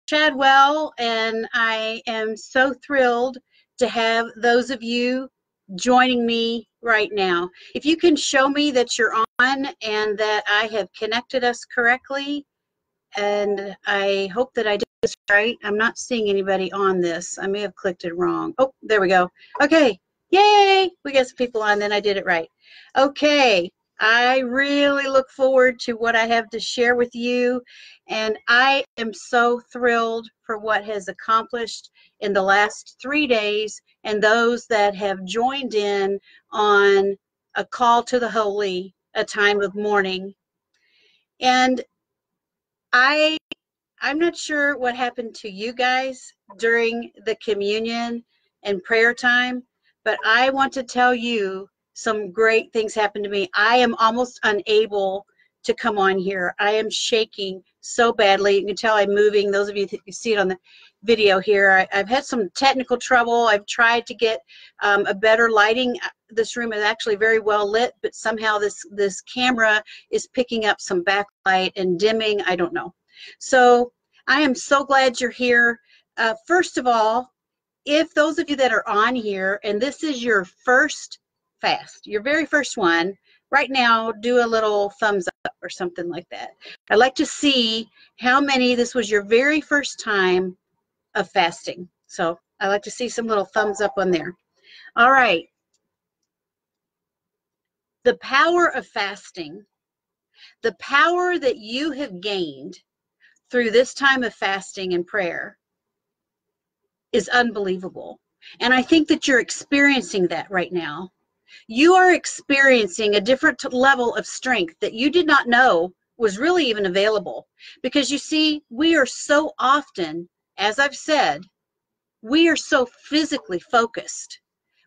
Chadwell, and I am so thrilled to have those of you joining me right now. If you can show me that you're on and that I have connected us correctly, and I hope that I did this right. I'm not seeing anybody on this. I may have clicked it wrong. Oh, there we go. Okay. Yay! We got some people on, then I did it right. Okay. I really look forward to what I have to share with you, and I am so thrilled for what has accomplished in the last 3 days, and those that have joined in on a call to the holy, a time of mourning. And I'm not sure what happened to you guys during the communion and prayer time, but I want to tell you some great things happened to me. I am almost unable to come on here. I am shaking so badly. You can tell I'm moving. Those of you that you see it on the video here, I've had some technical trouble. I've tried to get a better lighting. This room is actually very well lit, but somehow this camera is picking up some backlight and dimming. I don't know. So I am so glad you're here. First of all, if those of you that are on here and this is your first fast, your very first one, right now, do a little thumbs up or something like that. I'd like to see how many this was your very first time of fasting. So I'd like to see some little thumbs up on there. All right. The power of fasting, the power that you have gained through this time of fasting and prayer is unbelievable. And I think that you're experiencing that right now. You are experiencing a different level of strength that you did not know was really even available. Because you see, we are so often, as I've said, we are so physically focused.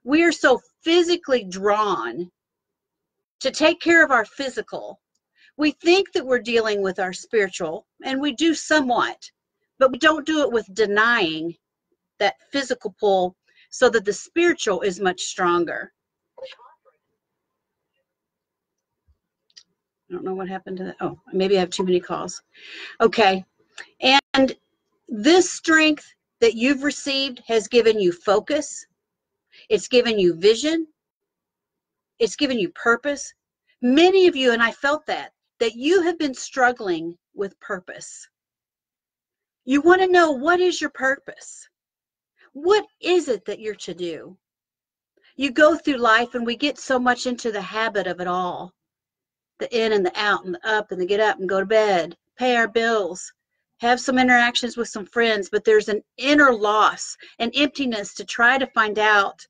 We are so physically drawn to take care of our physical. We think that we're dealing with our spiritual, and we do somewhat, but we don't do it with denying that physical pull so that the spiritual is much stronger. I don't know what happened to that. Oh, maybe I have too many calls. Okay. And this strength that you've received has given you focus. It's given you vision. It's given you purpose. Many of you, and I felt that you have been struggling with purpose. You want to know, what is your purpose? What is it that you're to do? You go through life and we get so much into the habit of it all. The in and the out and the up and the get up and go to bed, pay our bills, have some interactions with some friends, but there's an inner loss, an emptiness to try to find out,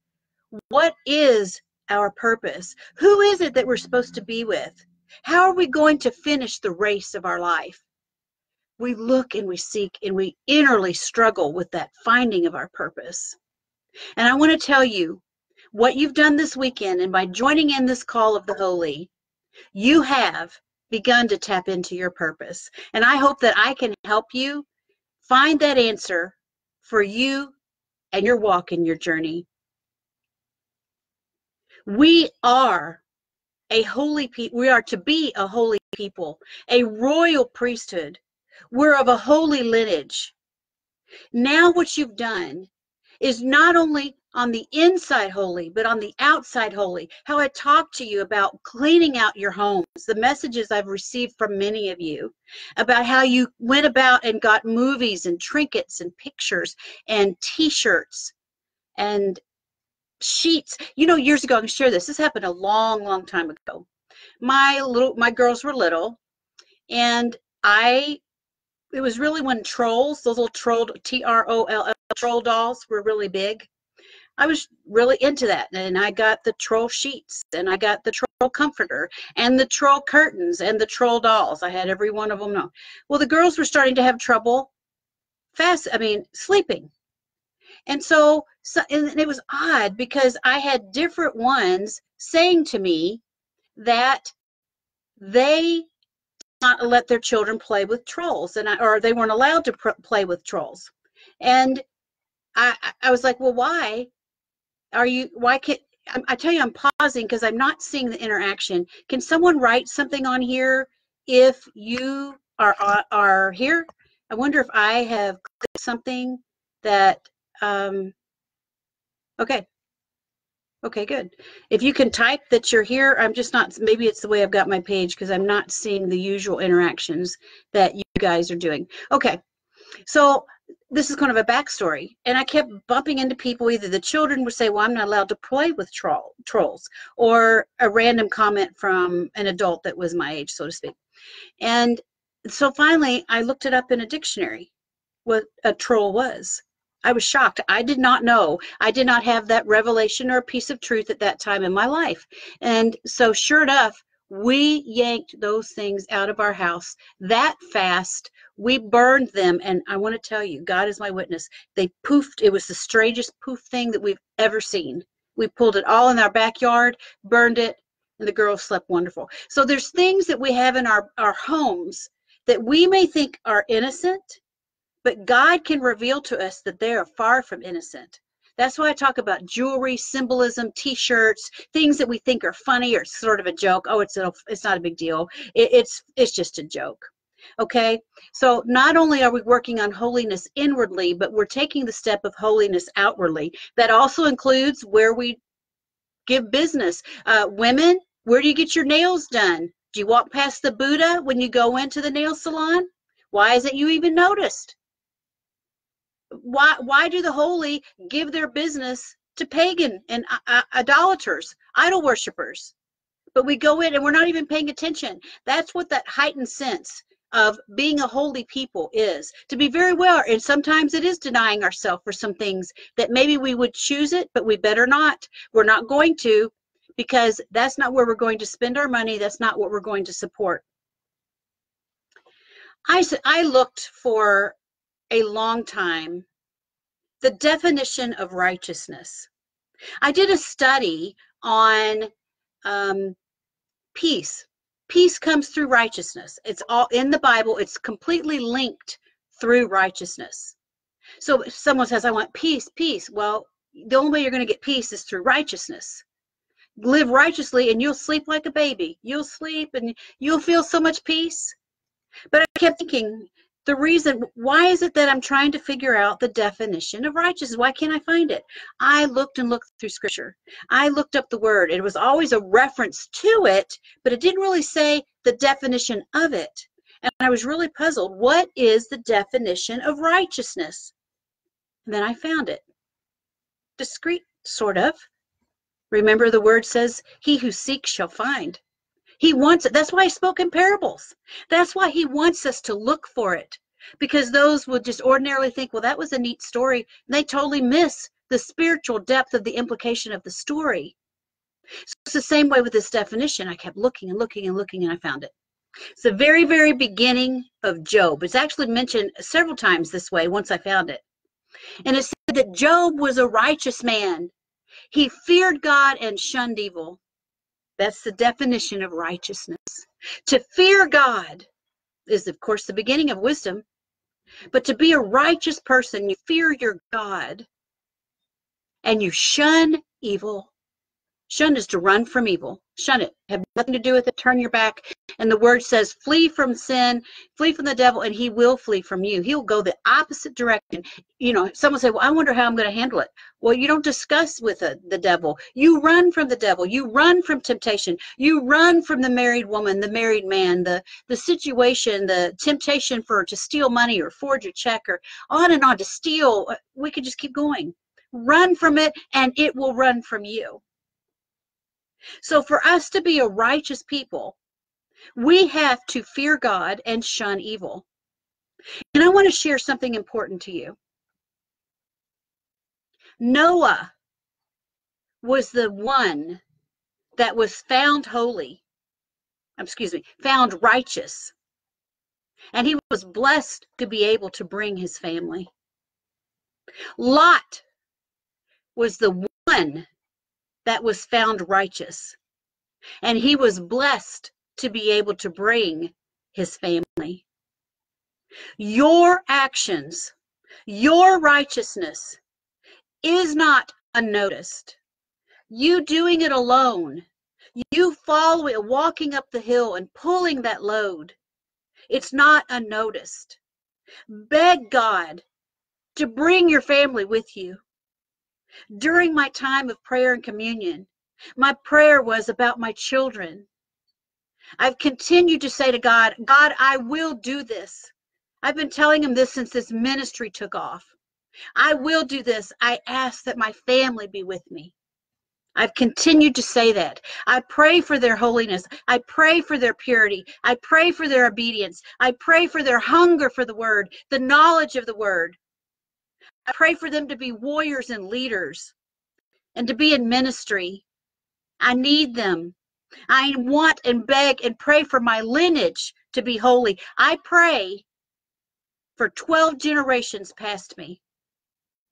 what is our purpose? Who is it that we're supposed to be with? How are we going to finish the race of our life? We look and we seek and we innerly struggle with that finding of our purpose. And I want to tell you what you've done this weekend, and by joining in this call of the holy, you have begun to tap into your purpose. And I hope that I can help you find that answer for you and your walk in your journey. We are a holy people. We are to be a holy people, a royal priesthood. We're of a holy lineage. Now what you've done is not only on the inside holy, but on the outside holy. How I talked to you about cleaning out your homes, the messages I've received from many of you about how you went about and got movies and trinkets and pictures and t-shirts and sheets. You know, years ago, I can share this. This happened a long, long time ago. My girls were little, and it was really when trolls, those little troll, T-R-O-L-L, troll dolls were really big. I was really into that, and I got the troll sheets, and I got the troll comforter, and the troll curtains, and the troll dolls. I had every one of them. No. Well, the girls were starting to have trouble sleeping. And so and it was odd because I had different ones saying to me that they not let their children play with trolls, or they weren't allowed to play with trolls. And I was like, well, why can't I tell you, I'm pausing because I'm not seeing the interaction. Can someone write something on here if you are here? I wonder if I have something that, okay. Okay, good. If you can type that you're here, I'm just not, maybe it's the way I've got my page because I'm not seeing the usual interactions that you guys are doing. Okay, so this is kind of a backstory. And I kept bumping into people, either the children would say, well, I'm not allowed to play with trolls, or a random comment from an adult that was my age, so to speak. And so finally, I looked it up in a dictionary, what a troll was. I was shocked. I did not know. I did not have that revelation or a piece of truth at that time in my life. And so sure enough, we yanked those things out of our house that fast. We burned them. And I want to tell you, God is my witness. They poofed. It was the strangest poof thing that we've ever seen. We pulled it all in our backyard, burned it, and the girls slept wonderful. So there's things that we have in our homes that we may think are innocent, but God can reveal to us that they are far from innocent. That's why I talk about jewelry, symbolism, T-shirts, things that we think are funny or sort of a joke. Oh, it's not a big deal. It's just a joke. Okay, so not only are we working on holiness inwardly, but we're taking the step of holiness outwardly. That also includes where we give business. Women, where do you get your nails done? Do you walk past the Buddha when you go into the nail salon? Why isn't you even noticed? Why do the holy give their business to pagan and idolaters, idol worshipers? But we go in and we're not even paying attention. That's what that heightened sense of being a holy people is, to be very aware. And sometimes it is denying ourselves for some things that maybe we would choose it, but we better not. We're not going to, because that's not where we're going to spend our money. That's not what we're going to support. I looked for a long time the definition of righteousness. I did a study on peace. Peace comes through righteousness. It's all in the Bible. It's completely linked through righteousness. So if someone says, I want peace, peace. Well, the only way you're going to get peace is through righteousness. Live righteously and you'll sleep like a baby. You'll sleep and you'll feel so much peace. But I kept thinking, the reason, why is it that I'm trying to figure out the definition of righteousness? Why can't I find it? I looked and looked through scripture. I looked up the word. It was always a reference to it, but it didn't really say the definition of it. And I was really puzzled. What is the definition of righteousness? And then I found it. Discreet, sort of. Remember, the word says, he who seeks shall find. He wants it. That's why he spoke in parables. That's why he wants us to look for it, because those would just ordinarily think, well, that was a neat story. And they totally miss the spiritual depth of the implication of the story. So it's the same way with this definition. I kept looking and looking and looking, and I found it. It's the very, very beginning of Job. It's actually mentioned several times this way once I found it. And it said that Job was a righteous man. He feared God and shunned evil. That's the definition of righteousness. To fear God is, of course, the beginning of wisdom. But to be a righteous person, you fear your God and you shun evil. Shun is to run from evil. Shun it. Have nothing to do with it. Turn your back. And the word says, flee from sin, flee from the devil, and he will flee from you. He'll go the opposite direction. You know, someone say, well, I wonder how I'm going to handle it. Well, you don't discuss with the devil. You run from the devil. You run from temptation. You run from the married woman, the married man, the situation, the temptation to steal money or forge a check or on and on to steal. We could just keep going. Run from it, and it will run from you. So for us to be a righteous people, we have to fear God and shun evil. And I want to share something important to you. Noah was the one that was found found righteous. And he was blessed to be able to bring his family. Lot was the one that was found righteous. And he was blessed to be able to bring his family. Your actions, your righteousness is not unnoticed. You doing it alone, you following, walking up the hill and pulling that load, it's not unnoticed. Beg God to bring your family with you. During my time of prayer and communion, my prayer was about my children. I've continued to say to God, God, I will do this. I've been telling him this since this ministry took off. I will do this. I ask that my family be with me. I've continued to say that. I pray for their holiness. I pray for their purity. I pray for their obedience. I pray for their hunger for the word, the knowledge of the word. I pray for them to be warriors and leaders and to be in ministry. I need them. I want and beg and pray for my lineage to be holy. I pray for 12 generations past me.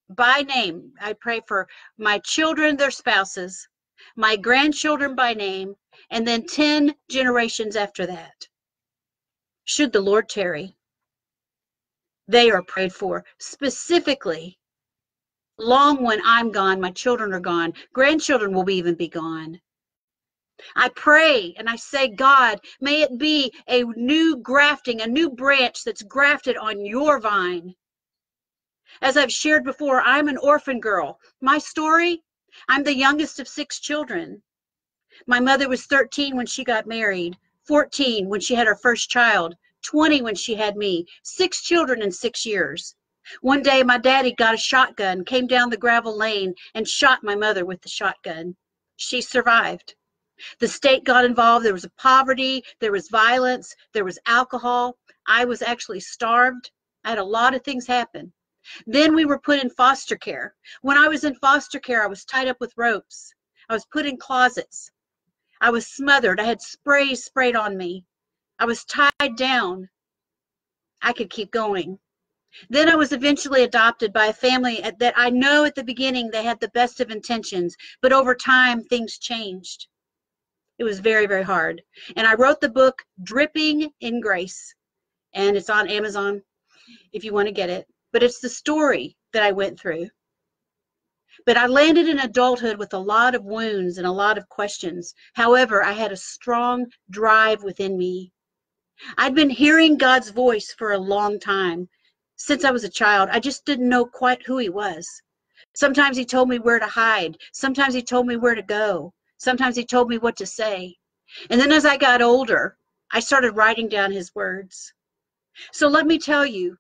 By name, I pray for my children, their spouses, my grandchildren by name, and then 10 generations after that. Should the Lord tarry, they are prayed for. Specifically, long when I'm gone, my children are gone, grandchildren will even be gone. I pray and I say, God, may it be a new grafting, a new branch that's grafted on your vine. As I've shared before, I'm an orphan girl. My story, I'm the youngest of 6 children. My mother was 13 when she got married, 14 when she had her first child, 20 when she had me, 6 children in 6 years. One day my daddy got a shotgun, came down the gravel lane, and shot my mother with the shotgun. She survived. The state got involved. There was poverty, there was violence, there was alcohol. I was actually starved. I had a lot of things happen. Then we were put in foster care. When I was in foster care, I was tied up with ropes. I was put in closets. I was smothered. I had sprays sprayed on me. I was tied down. I could keep going. Then I was eventually adopted by a family that I know at the beginning they had the best of intentions, but over time things changed. It was very, very hard. And I wrote the book Dripping in Grace, and it's on Amazon if you want to get it. But it's the story that I went through. But I landed in adulthood with a lot of wounds and a lot of questions. However, I had a strong drive within me. I'd been hearing God's voice for a long time. Since I was a child, I just didn't know quite who he was. Sometimes he told me where to hide. Sometimes he told me where to go. Sometimes he told me what to say. And then as I got older, I started writing down his words. So let me tell you,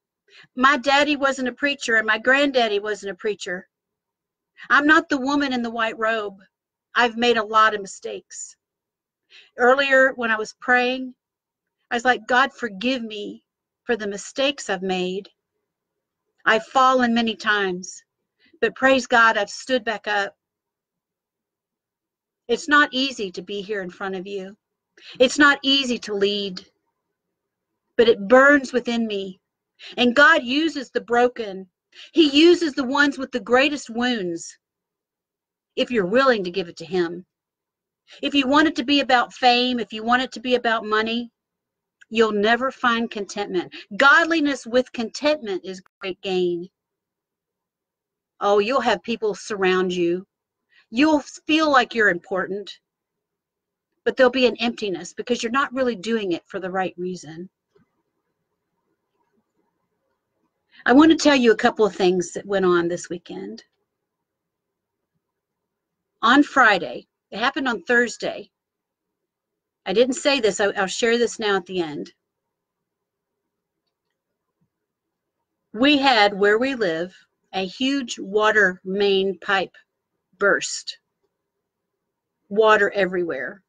my daddy wasn't a preacher and my granddaddy wasn't a preacher. I'm not the woman in the white robe. I've made a lot of mistakes. Earlier when I was praying, I was like, God, forgive me for the mistakes I've made. I've fallen many times, but praise God, I've stood back up. It's not easy to be here in front of you. It's not easy to lead, but it burns within me. And God uses the broken. He uses the ones with the greatest wounds if you're willing to give it to him. If you want it to be about fame, if you want it to be about money, you'll never find contentment. Godliness with contentment is great gain. Oh, you'll have people surround you. You'll feel like you're important, but there'll be an emptiness because you're not really doing it for the right reason. I want to tell you a couple of things that went on this weekend. On Friday, it happened on Thursday. I didn't say this, I'll share this now at the end. We had, where we live, a huge water main pipe burst. Water everywhere.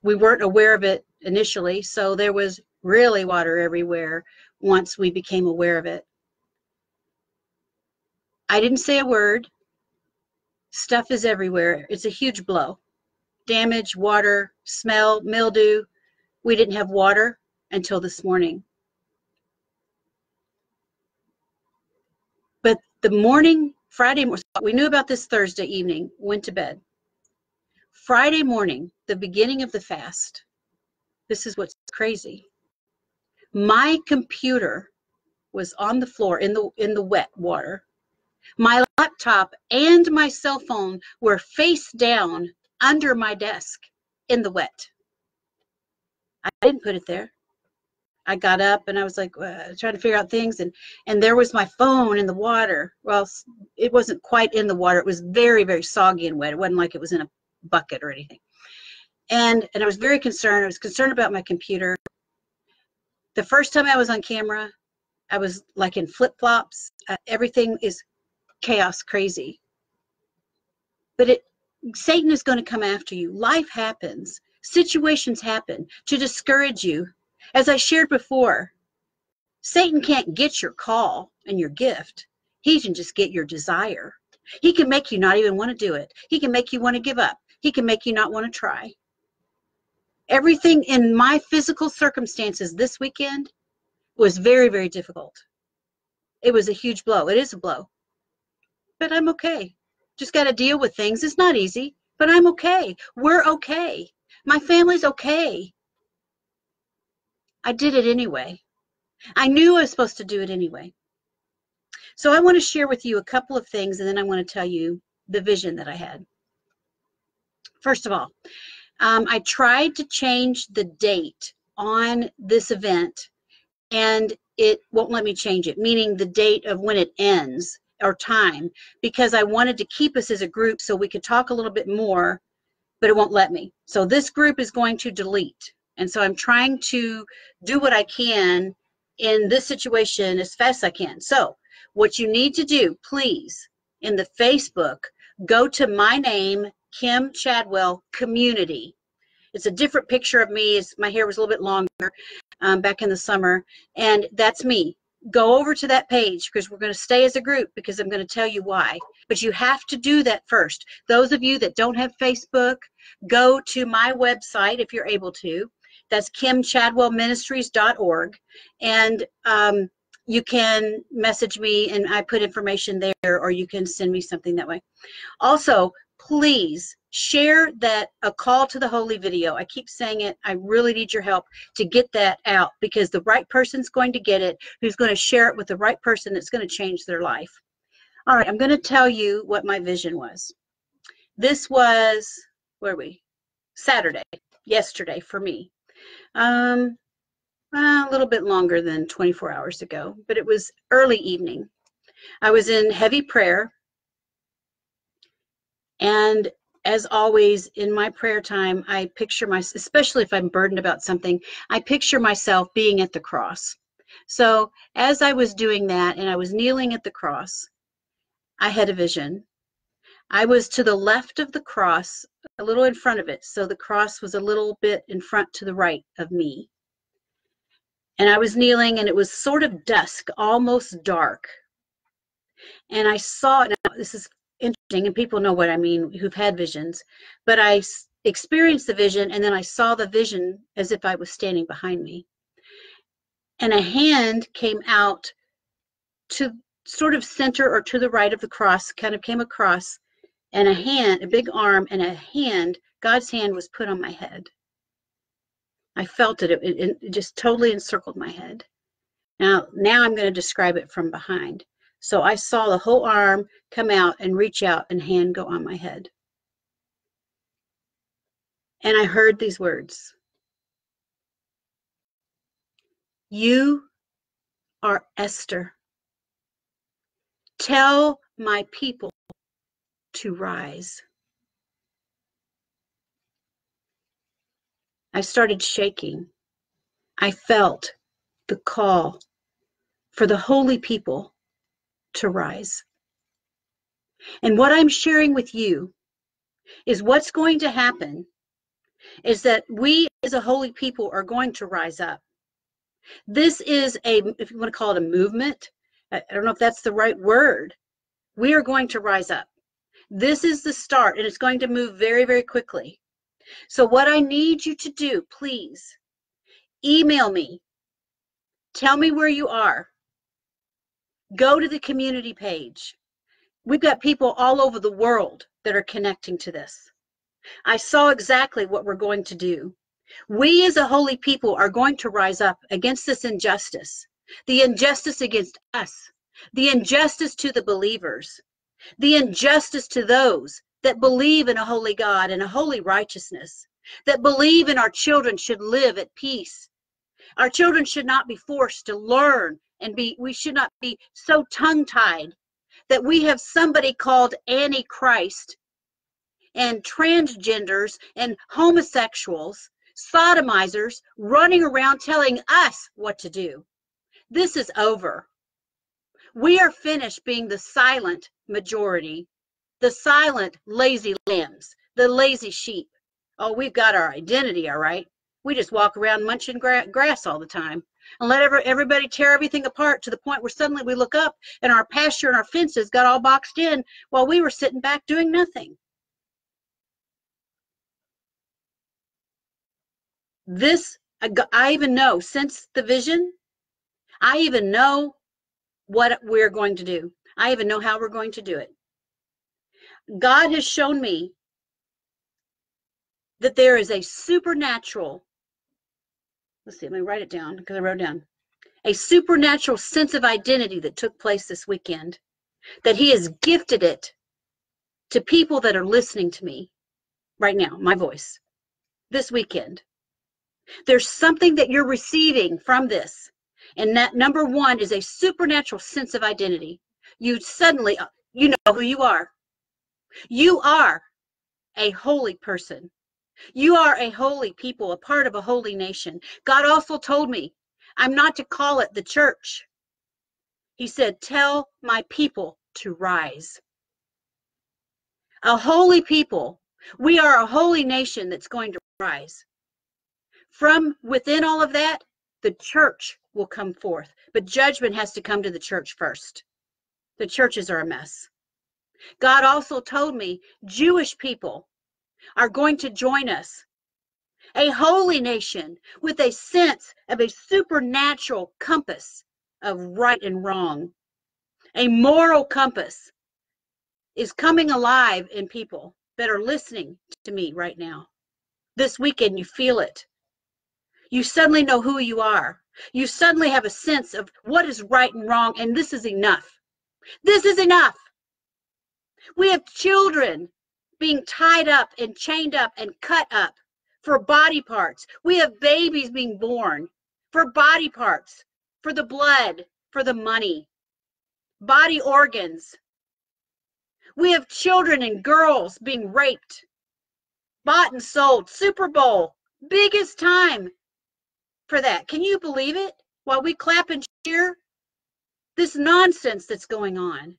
We weren't aware of it initially, so there was really water everywhere once we became aware of it. I didn't say a word. Stuff is everywhere. It's a huge blow. Damage, water, smell, mildew. We didn't have water until this morning. But the morning, Friday, we knew about this Thursday evening, went to bed. Friday morning, the beginning of the fast, this is what's crazy. My computer was on the floor in the wet water. My laptop and my cell phone were face down under my desk in the wet. I didn't put it there. I got up and I was like trying to figure out things, and there was my phone in the water. Well, it wasn't quite in the water. It was very, very soggy and wet. It wasn't like it was in a bucket or anything. And I was very concerned. I was concerned about my computer. The first time I was on camera, I was like in flip-flops. Everything is chaos, crazy. But Satan is going to come after you. Life happens. Situations happen to discourage you. As I shared before, Satan can't get your call and your gift. He can just get your desire. He can make you not even want to do it. He can make you want to give up. He can make you not want to try. Everything in my physical circumstances this weekend was very, very difficult. It was a huge blow. It is a blow. But I'm okay. Just got to deal with things. It's not easy, but I'm okay. We're okay. My family's okay. I did it anyway. I knew I was supposed to do it anyway. So I want to share with you a couple of things, and then I want to tell you the vision that I had. First of all, I tried to change the date on this event, and it won't let me change it, meaning the date of when it ends or time, because I wanted to keep us as a group so we could talk a little bit more, but it won't let me. So this group is going to delete. And so I'm trying to do what I can in this situation as fast as I can. So what you need to do, please, in the Facebook, go to my name, Kim Chadwell Community. It's a different picture of me. My hair was a little bit longer back in the summer, and that's me. Go over to that page because we're going to stay as a group, because I'm going to tell you why. But you have to do that first. Those of you that don't have Facebook, go to my website if you're able to. That's kimchadwellministries.org, and you can message me, and I put information there, or you can send me something that way. Also, please share that A Call to the Holy video. I keep saying it. I really need your help to get that out, because the right person's going to get it, who's going to share it with the right person that's going to change their life. All right, I'm going to tell you what my vision was. This was, where are we? Saturday, yesterday for me. A little bit longer than 24 hours ago, but it was early evening. I was in heavy prayer, and as always in my prayer time, I picture myself, especially if I'm burdened about something, I picture myself being at the cross. So as I was doing that and I was kneeling at the cross, I had a vision. I was to the left of the cross, a little in front of it. So the cross was a little bit in front to the right of me. And I was kneeling, and it was sort of dusk, almost dark. And I saw, now this is interesting, and people know what I mean who've had visions, but I experienced the vision, and then I saw the vision as if I was standing behind me. And a hand came out to sort of center or to the right of the cross, kind of came across, and a hand, a big arm, and a hand, God's hand was put on my head. I felt it. It just totally encircled my head. Now I'm going to describe it from behind. So I saw the whole arm come out and reach out and hand go on my head. And I heard these words. You are Esther. Tell my people to rise. I started shaking. I felt the call for the holy people to rise. And what I'm sharing with you is what's going to happen is that we as a holy people are going to rise up. This is if you want to call it a movement, I don't know if that's the right word. We are going to rise up. This is the start, and it's going to move very, very quickly. So what I need you to do, please, email me. Tell me where you are. Go to the community page. We've got people all over the world that are connecting to this. I saw exactly what we're going to do. We as a holy people are going to rise up against this injustice, the injustice against us, the injustice to the believers, the injustice to those that believe in a holy God and a holy righteousness, that believe in our children should live at peace, Our children should not be forced to learn and we should not be so tongue-tied that we have somebody called Antichrist and transgenders and homosexuals, sodomizers running around telling us what to do. This is over. We are finished being the silent majority, the silent lazy lambs, the lazy sheep. Oh, we've got our identity, all right. We just walk around munching grass all the time and let everybody tear everything apart to the point where suddenly we look up and our pasture and our fences got all boxed in while we were sitting back doing nothing. This, I even know, since the vision, I even know what we're going to do. I even know how we're going to do it. God has shown me that there is a supernatural, let's see, let me write it down because I wrote it down, a supernatural sense of identity that took place this weekend, that he has gifted it to people that are listening to me right now, my voice, this weekend. There's something that you're receiving from this. And that number one is a supernatural sense of identity. You suddenly, you know who you are. You are a holy person. You are a holy people, a part of a holy nation. God also told me I'm not to call it the church. He said, tell my people to rise. A holy people. We are a holy nation that's going to rise. From within all of that, the church will come forth. But judgment has to come to the church first. The churches are a mess. God also told me Jewish people are going to join us. A holy nation with a sense of a supernatural compass of right and wrong. A moral compass is coming alive in people that are listening to me right now. This weekend, you feel it. You suddenly know who you are. You suddenly have a sense of what is right and wrong, and this is enough. This is enough. We have children being tied up and chained up and cut up for body parts. We have babies being born for body parts, for the blood, for the money, body organs. We have children and girls being raped, bought and sold. Super Bowl, biggest time for that. Can you believe it? While we clap and cheer, this nonsense that's going on.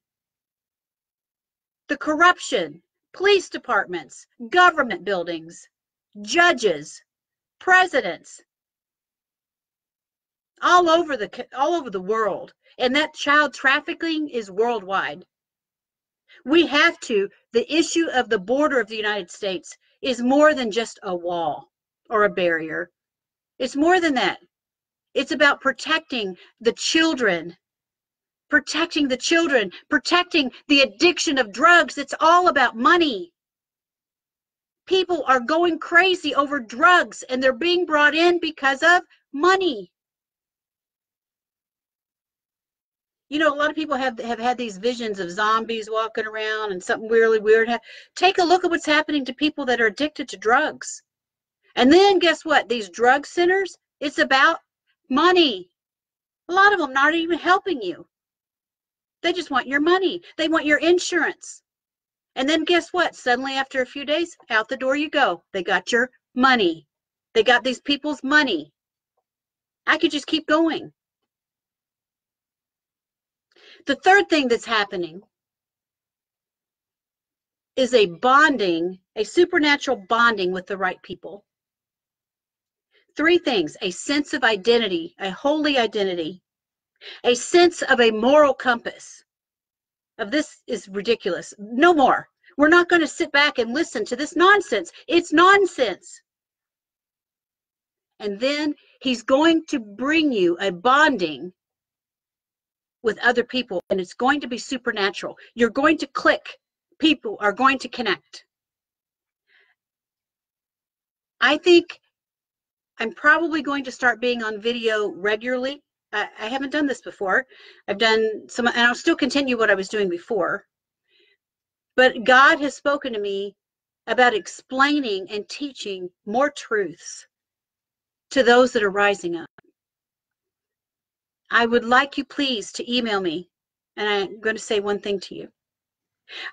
The corruption, police departments, government buildings, judges, presidents, all over the world. And that child trafficking is worldwide. We have to, the issue of the border of the United States is more than just a wall or a barrier. It's more than that. It's about protecting the children, protecting the addiction of drugs. It's all about money. People are going crazy over drugs and they're being brought in because of money. You know, a lot of people have had these visions of zombies walking around and something really weird. Take a look at what's happening to people that are addicted to drugs. And then guess what? These drug centers, it's about money. A lot of them aren't even helping you. They just want your money. They want your insurance. And then guess what? Suddenly after a few days, out the door you go. They got your money. They got these people's money. I could just keep going. The third thing that's happening is a bonding, a supernatural bonding with the right people. Three things: a sense of identity, a holy identity, a sense of a moral compass. Of this is ridiculous. No more. We're not going to sit back and listen to this nonsense. It's nonsense. And then he's going to bring you a bonding with other people, and it's going to be supernatural. You're going to click. People are going to connect. I think I'm probably going to start being on video regularly. I haven't done this before. I've done some, and I'll still continue what I was doing before. But God has spoken to me about explaining and teaching more truths to those that are rising up. I would like you please to email me, and I'm going to say one thing to you.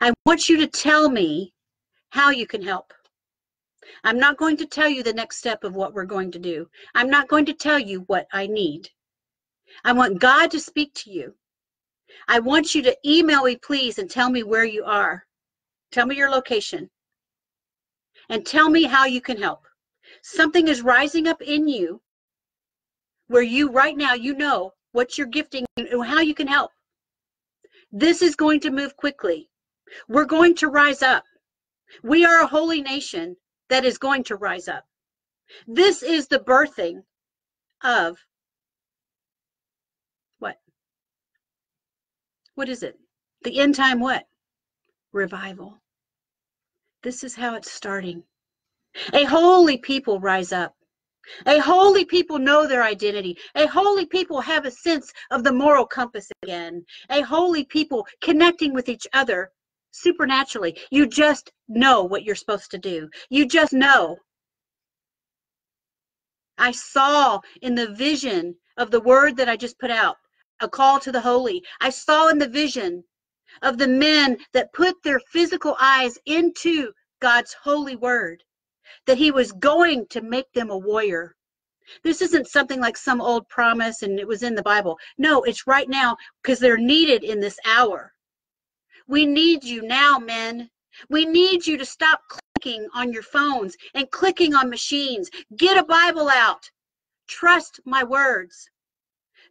I want you to tell me how you can help. I'm not going to tell you the next step of what we're going to do. I'm not going to tell you what I need. I want God to speak to you. I want you to email me, please, and tell me where you are. Tell me your location. And tell me how you can help. Something is rising up in you where you right now, you know what you're gifting and how you can help. This is going to move quickly. We're going to rise up. We are a holy nation that is going to rise up. This is the birthing of what? What is it? The end time what? Revival. This is how it's starting. A holy people rise up. A holy people know their identity. A holy people have a sense of the moral compass again. A holy people connecting with each other supernaturally. You just know what you're supposed to do. You just know. I saw in the vision of the word that I just put out, a call to the holy. I saw in the vision of the men that put their physical eyes into God's holy word, that he was going to make them a warrior. This isn't something like some old promise and it was in the Bible. No, it's right now because they're needed in this hour. We need you now, men. We need you to stop clicking on your phones and clicking on machines. Get a Bible out. Trust my words.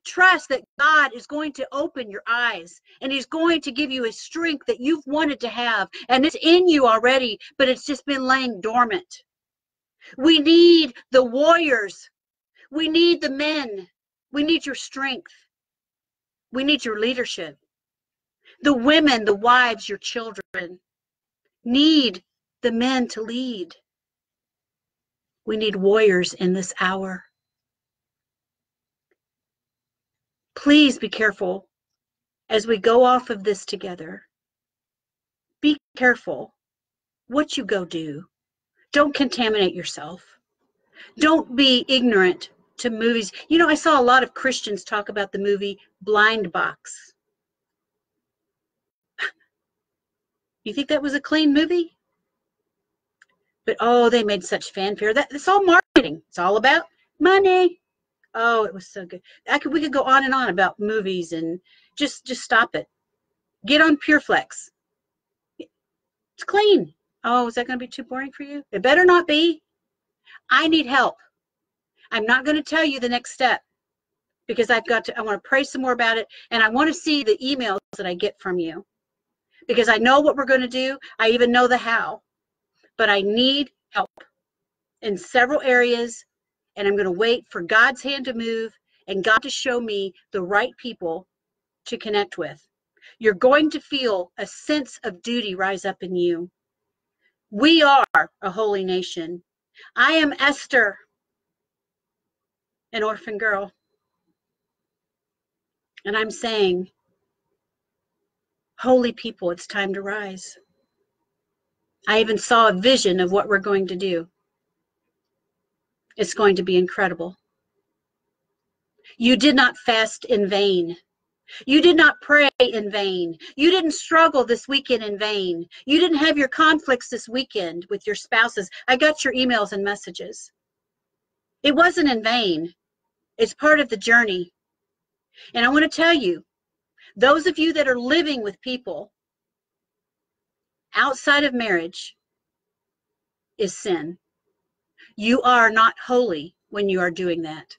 Trust that God is going to open your eyes and he's going to give you a strength that you've wanted to have. And it's in you already, but it's just been laying dormant. We need the warriors. We need the men. We need your strength. We need your leadership. The women, the wives, your children need the men to lead. We need warriors in this hour. Please be careful as we go off of this together. Be careful what you go do. Don't contaminate yourself. Don't be ignorant to movies. You know, I saw a lot of Christians talk about the movie Blind Box. You think that was a clean movie? But oh, they made such fanfare. It's all marketing. It's all about money. Oh, it was so good. We could go on and on about movies and just stop it. Get on PureFlex. It's clean. Oh, is that going to be too boring for you? It better not be. I need help. I'm not going to tell you the next step because I want to pray some more about it, and I want to see the emails that I get from you because I know what we're going to do. I even know the how, but I need help in several areas, and I'm going to wait for God's hand to move and God to show me the right people to connect with. You're going to feel a sense of duty rise up in you. We are a holy nation. I am Esther, an orphan girl. And I'm saying, holy people, it's time to rise. I even saw a vision of what we're going to do. It's going to be incredible. You did not fast in vain. You did not pray in vain. You didn't struggle this weekend in vain. You didn't have your conflicts this weekend with your spouses. I got your emails and messages. It wasn't in vain. It's part of the journey. And I want to tell you, those of you that are living with people outside of marriage is sin. You are not holy when you are doing that.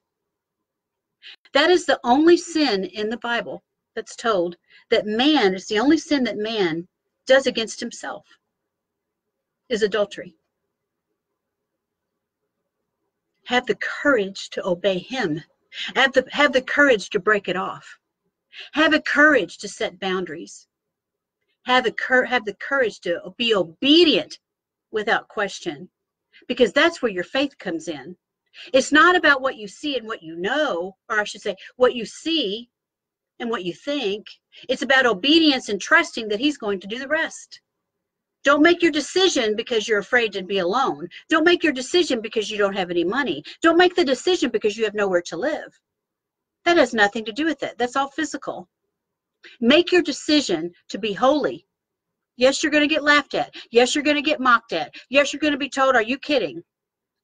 That is the only sin in the Bible that's told that man, it's the only sin that man does against himself, is adultery. Have the courage to obey him. Have the courage to break it off. Have the courage to set boundaries. Have the courage to be obedient without question, because that's where your faith comes in. It's not about what you see and what you know, or I should say, what you see and what you think. It's about obedience and trusting that he's going to do the rest. Don't make your decision because you're afraid to be alone. Don't make your decision because you don't have any money. Don't make the decision because you have nowhere to live. That has nothing to do with it. That's all physical. Make your decision to be holy. Yes, you're going to get laughed at. Yes, you're going to get mocked at. Yes, you're going to be told, are you kidding?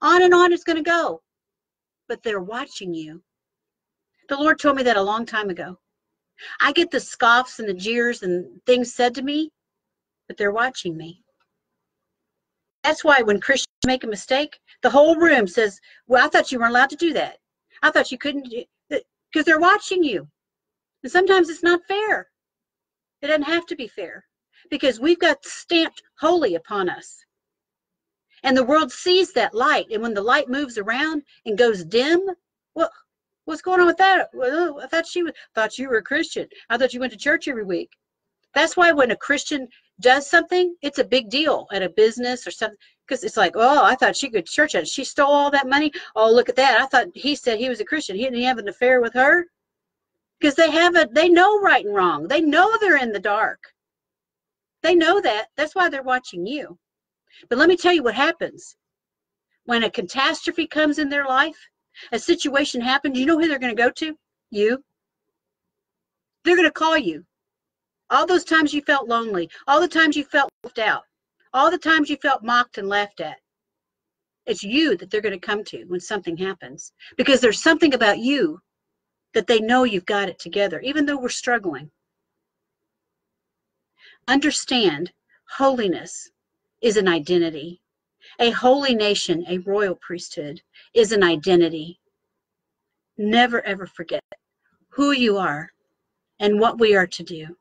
On and on it's going to go. But they're watching you. The Lord told me that a long time ago. I get the scoffs and the jeers and things said to me, but they're watching me. That's why when Christians make a mistake, the whole room says, well, I thought you weren't allowed to do that. I thought you couldn't, because they're watching you. And sometimes it's not fair. It doesn't have to be fair, because we've got stamped holy upon us. And the world sees that light. And when the light moves around and goes dim, well, what's going on with that? Well, I thought you were a Christian. I thought you went to church every week. That's why when a Christian does something, it's a big deal at a business or something, because it's like, oh, I thought she could church at. She stole all that money. Oh, look at that. I thought he said he was a Christian. He didn't have an affair with her. Because they know right and wrong. They know they're in the dark. They know that. That's why they're watching you. But let me tell you what happens. When a catastrophe comes in their life, a situation happens, you know who they're going to go to? You. They're going to call you. All those times you felt lonely, all the times you felt left out, all the times you felt mocked and laughed at. It's you that they're going to come to when something happens. Because there's something about you that they know you've got it together, even though we're struggling. Understand, holiness is an identity. A holy nation, a royal priesthood, is an identity. Never, ever forget who you are and what we are to do.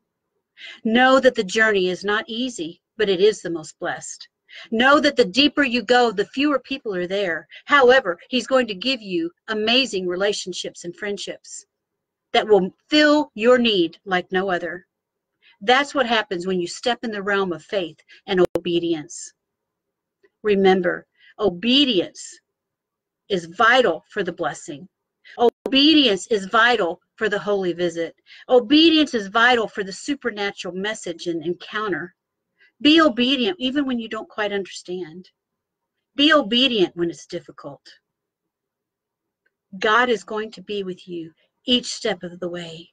Know that the journey is not easy, but it is the most blessed. Know that the deeper you go, the fewer people are there. However, he's going to give you amazing relationships and friendships that will fill your need like no other. That's what happens when you step in the realm of faith and obedience. Remember, obedience is vital for the blessing. Obedience is vital for the holy visit. Obedience is vital for the supernatural message and encounter. Be obedient even when you don't quite understand. Be obedient when it's difficult. God is going to be with you each step of the way.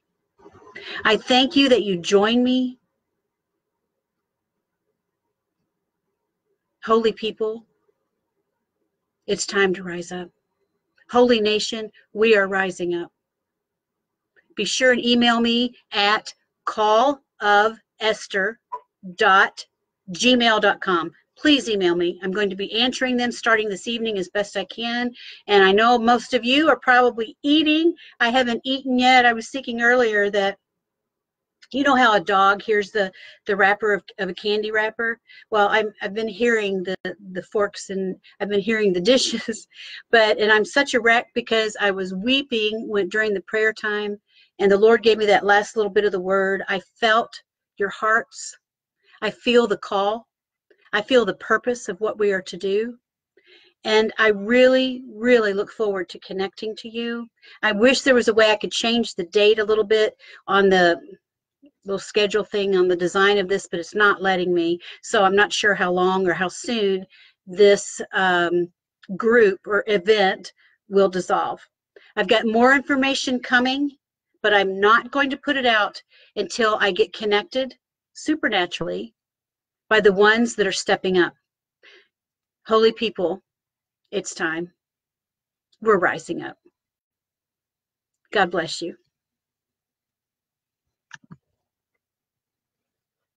I thank you that you join me. Holy people, it's time to rise up. Holy nation, we are rising up. Be sure and email me at callofesther.gmail.com. Please email me. I'm going to be answering them starting this evening as best I can. And I know most of you are probably eating. I haven't eaten yet. I was thinking earlier that, you know how a dog hears the wrapper of a candy wrapper? Well, I've been hearing the forks and I've been hearing the dishes, and I'm such a wreck because I was weeping during the prayer time, and the Lord gave me that last little bit of the word. I felt your hearts. I feel the call. I feel the purpose of what we are to do. And I really, really look forward to connecting to you. I wish there was a way I could change the date a little bit on the little schedule thing on the design of this, but it's not letting me. So I'm not sure how long or how soon this group or event will dissolve. I've got more information coming, but I'm not going to put it out until I get connected supernaturally by the ones that are stepping up. Holy people, it's time. We're rising up. God bless you.